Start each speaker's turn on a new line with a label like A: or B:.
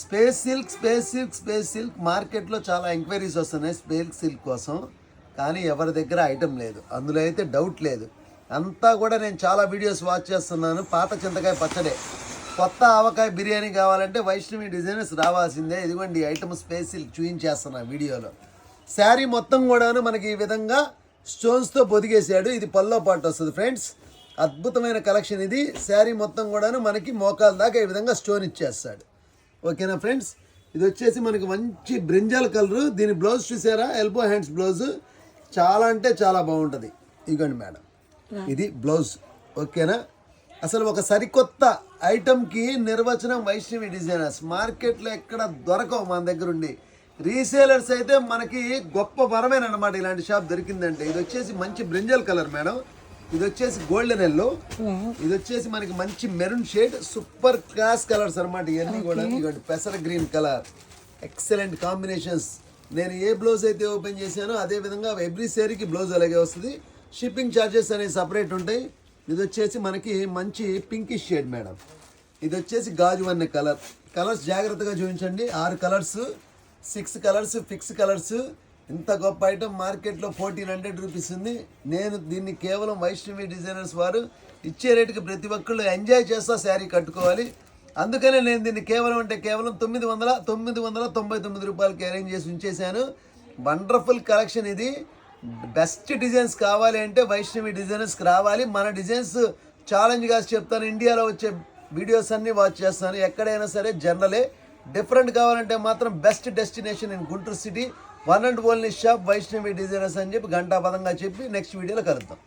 A: Space silk మార్కెట్లో చాలా enquiries వస్తున్నాయి స్పేస్ సిల్క్ కోసం. కానీ ఎవరి దగ్గర ఐటమ్ లేదు, అందులో అయితే డౌట్ లేదు. అంతా కూడా నేను చాలా వీడియోస్ వాచ్ చేస్తున్నాను. పాత చింతకాయ పచ్చడే, కొత్త ఆవకాయ బిర్యానీ కావాలంటే వైష్ణవి డిజైనర్స్ రావాల్సిందే. ఇదిగోండి ఐటమ్ స్పేస్ సిల్క్ చూపించేస్తున్నా వీడియోలో. శారీ మొత్తం కూడాను మనకి ఈ విధంగా స్టోన్స్తో పొదిగేసాడు. ఇది పల్లో పాటు వస్తుంది ఫ్రెండ్స్. అద్భుతమైన కలెక్షన్ ఇది. శారీ మొత్తం కూడాను మనకి మోకాల దాకా ఈ విధంగా స్టోన్ ఇచ్చేస్తాడు. ఓకేనా ఫ్రెండ్స్. ఇది వచ్చేసి మనకి మంచి బ్రింజాల్ కలరు. దీని బ్లౌజ్ చూసారా, ఎల్బో హ్యాండ్స్ బ్లౌజ్ చాలా అంటే చాలా బాగుంటుంది. ఇదిగోండి మేడం, ఇది బ్లౌజ్. ఓకేనా. అసలు ఒక సరికొత్త ఐటమ్కి నిర్వచనం వైష్ణవి డిజైనర్స్. మార్కెట్లో ఎక్కడ దొరకవు మన దగ్గర ఉండి. రీసేలర్స్ అయితే మనకి గొప్ప వరమేనమాట ఇలాంటి షాప్ దొరికిందంటే. ఇది వచ్చేసి మంచి బ్రింజల్ కలర్ మేడం. ఇది వచ్చేసి గోల్డెన్ ఎల్లో. ఇది వచ్చేసి మనకి మంచి maroon shade. Super class colours అనమాట ఇవన్నీ కూడా. ఇదిగోండి పెసర గ్రీన్ కలర్, ఎక్సలెంట్ కాంబినేషన్స్. నేను ఏ బ్లౌజ్ అయితే ఓపెన్ చేశానో అదే విధంగా ఎవ్రీ శారీకి బ్లౌజ్ అలాగే వస్తుంది. షిప్పింగ్ ఛార్జెస్ అనేవి సపరేట్ ఉంటాయి. ఇది వచ్చేసి మనకి మంచి పింకిష్ షేడ్ మేడం. ఇది వచ్చేసి గాజు వన్నె కలర్. కలర్స్ జాగ్రత్తగా చూపించండి. 6 కలర్స్, 6 కలర్స్ ఫిక్స్ కలర్స్. ఇంత గొప్ప ఐటమ్ మార్కెట్లో 1400 రూపీస్ ఉంది. నేను దీన్ని కేవలం వైష్ణవి డిజైనర్స్ వారు ఇచ్చే రేటుకి ప్రతి ఒక్కళ్ళు ఎంజాయ్ చేస్తా శారీ కట్టుకోవాలి. అందుకనే నేను దీన్ని కేవలం 999 రూపాయలకి అరేంజ్ చేసి ఉంచేశాను. వండర్ఫుల్ కలెక్షన్ ఇది. బెస్ట్ డిజైన్స్ కావాలి అంటే వైష్ణవి డిజైనర్స్కి రావాలి. మన డిజైన్స్ ఛాలెంజ్గా చెప్తాను. ఇండియాలో వచ్చే వీడియోస్ అన్నీ వాచ్ చేస్తాను. ఎక్కడైనా సరే జనరలే. డిఫరెంట్ కావాలంటే మాత్రం best destination in Guntur city, one and only shop Vaishnavi designers అని చెప్పి ఘంటాపదంగా చెప్పి నెక్స్ట్ వీడియోలో కలుద్దాం.